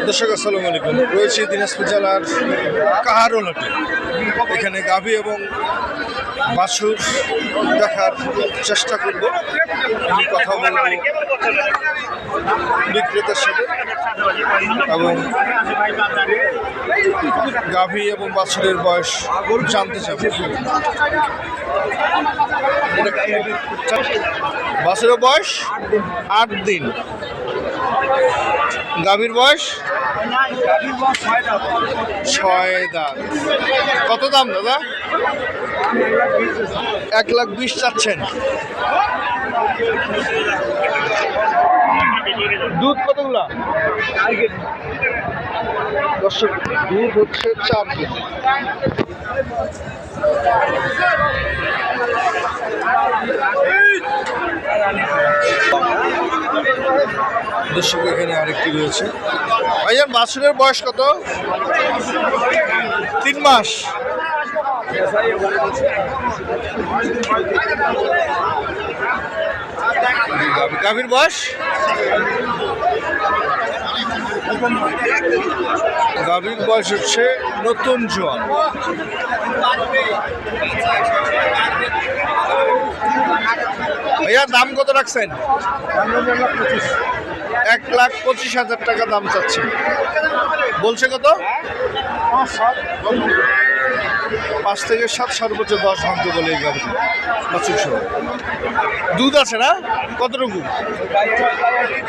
দর্শক আসসালামু আলাইকুম। রয়েছে দিনাজপুর জেলার কাহারোলহাটে। এখানে গাভী এবং বাছুর দেখার চেষ্টা করব। আমি কথা বলব বিক্রেতার সাথে এবং গাভী এবং বাছুরের বয়স জানতে চাব। বাছুরের বয়স 8 দিন, গাভীর বয়স 6 দাঁত। কত দাম দাদা? 1,20,000 চাচ্ছেন। দুধ কতগুলা? দর্শক, দুধ হচ্ছে 4 কেজি। দর্শক, এখানে আরেকটি রয়েছে। ভাইজান, বাছুরের বয়স কত? 3 মাস। গাভীর বয়স? গাভীর বয়স হচ্ছে নতুন জোয়ান। ভাইয়া, দাম কত রাখছেন? 1,25,000 টাকা দাম চাচ্ছে। বলছে কত? 5 থেকে 7, সর্বোচ্চ 10 ভাঙতে বলে এই গাভী। বাছুর সহ দুধ আছে না? কতটুকু?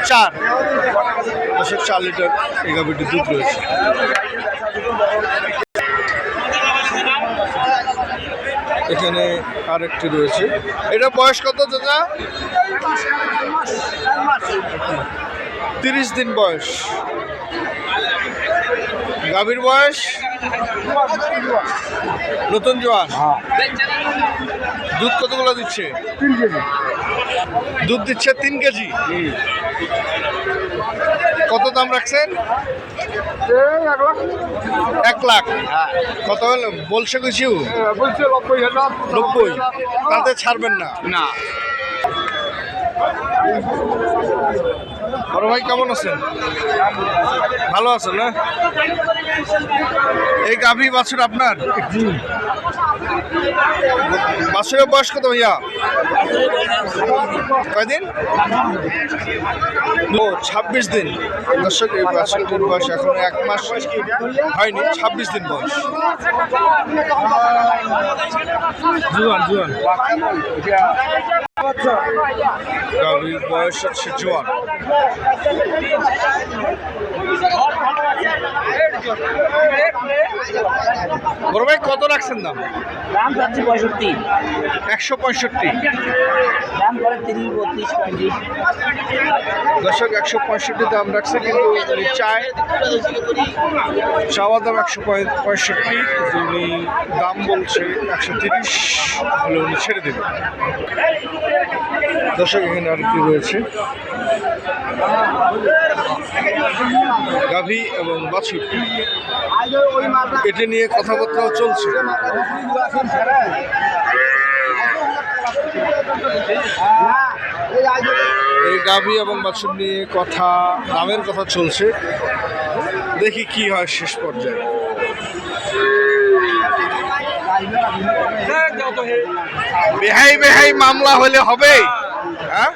4 লিটার এই গাভীটির দুধ রয়েছে। এখানে আরেকটি রয়েছে। এটা বয়স কত দাদা? 30 দিন বয়স। গাভীর বয়স? নতুন জোয়ান। দুধ কতগুলো দিচ্ছে? 3 কেজি দুধ দিচ্ছে 3 কেজি। কত দাম রাখছেন? 1 লাখ। কত হলো বলছে কিছু? বলছে 90,000। 90। তাতে ছাড়বেন না? না। বড় ভাই, কেমন আছেন? ভালো আছেন না? এই গাভী বাছুর আপনার? বাছুরের বয়স কত ভাইয়া? কয়দিন? ও, 26 দিন। দর্শক, এই বাছুরটির বয়স এখন 1 মাস হয়নি, 26 দিন বয়স। জোয়ান গাভীর বয়স হচ্ছে জোয়ান। বড় ভাই, কত রাখছেন দাম? দাম যাচ্ছে 65। 165। দাম করে 30, 32, 35। দর্শক, 165 দাম রাখছে, কিন্তু উনি চাওয়া দাম 165। উনি দাম বলছে 130 হলে উনি ছেড়ে দেবেন। দর্শক, এখানে আরেকটি রয়েছে গাভী এবং বাছুর। এটি নিয়ে কথাবার্তাও চলছে। এই গাভী এবং বাছুর নিয়ে দামের কথা চলছে। দেখি কি হয় শেষ পর্যায়ে। বেহাই মামলা হলে হবে? হ্যাঁ,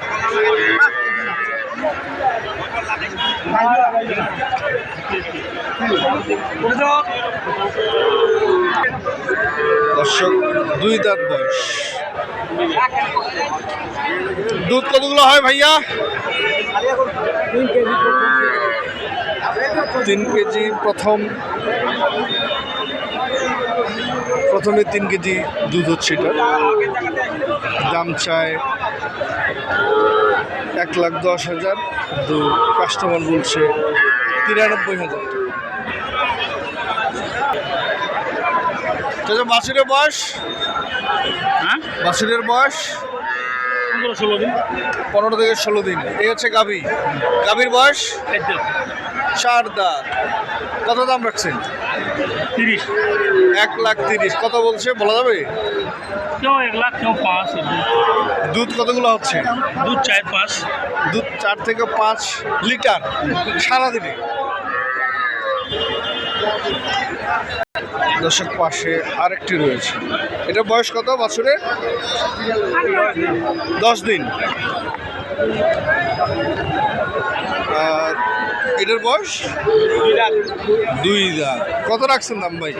দর্শক, 2 দাঁত বয়স। দুধ কতগুলো হয় ভাইয়া? 3 কেজি। প্রথমে 3 কেজি দুধ হচ্ছে। এটা দাম চায় 1,10,000। কাস্টমার বলছে 93,000 টাকা। বাছুরের বয়স? হ্যাঁ, বাছুরের বয়স 15-16 দিন। 15 থেকে 16 দিন। এই হচ্ছে গাভী। গাভীর বয়স 4 দাঁত। কত দাম রাখছেন? 30। 1,30,000। কত বলছে, বলা যাবে? কেউ 1 লাখ, কেউ 5। দুধ কতগুলো হচ্ছে? দুধ 4-5। দুধ 4 থেকে 5 লিটার সারাদিনে। দর্শক পাশে আরেকটি রয়েছে। এটা বয়স কত বছরের? 10 দিন। আর এটার বয়স 2 দাঁত। কত রাখছেন দাম ভাই?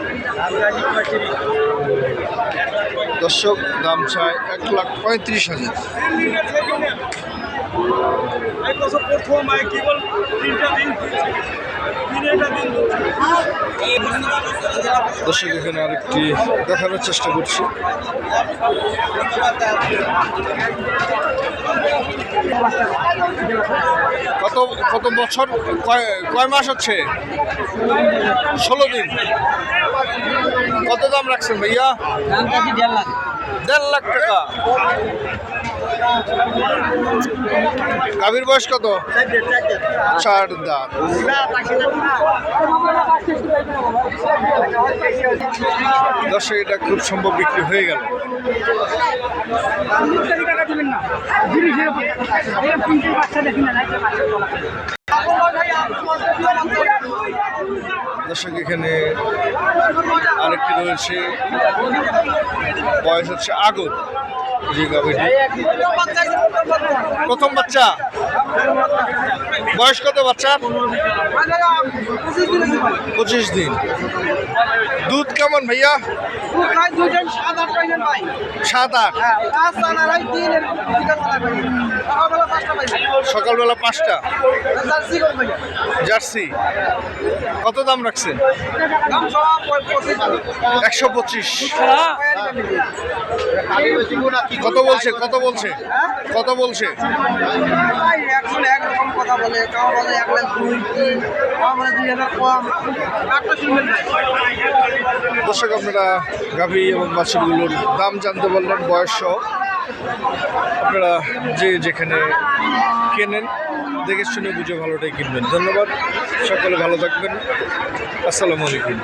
দর্শক দাম চায় 1,35,000। দর্শক এখানে আরেকটি দেখানোর চেষ্টা করছি। কত বছর, কয় মাস হচ্ছে? 16 দিন। কত দাম রাখছেন ভাইয়া? 1.5 লাখ টাকা। গাভীর বয়স কত? 4 দাঁত। দর্শক এটা খুব সম্ভব বিক্রি হয়ে গেল। দর্শক এখানে আরেকটি রয়েছে, বয়স হচ্ছে আগর। যে গাভীটি প্রথম বাচ্চা। বয়স কত বাচ্চা? 25 দিন। দুধ কেমন ভাইয়া? 7-8। সকালবেলা 5টা। জার্সি। কত দাম রাখছেন? 125। কত বলছে? কত বলছে? দর্শক আপনারা গাভী এবং বাছুরগুলোর দাম জানতে পারলেন, বয়স সহ। আপনারা যে যেখানে কেনেন দেখে শুনে বুঝে ভালোটাই কিনবেন। ধন্যবাদ, সকলে ভালো থাকবেন। আসসালামু আলাইকুম।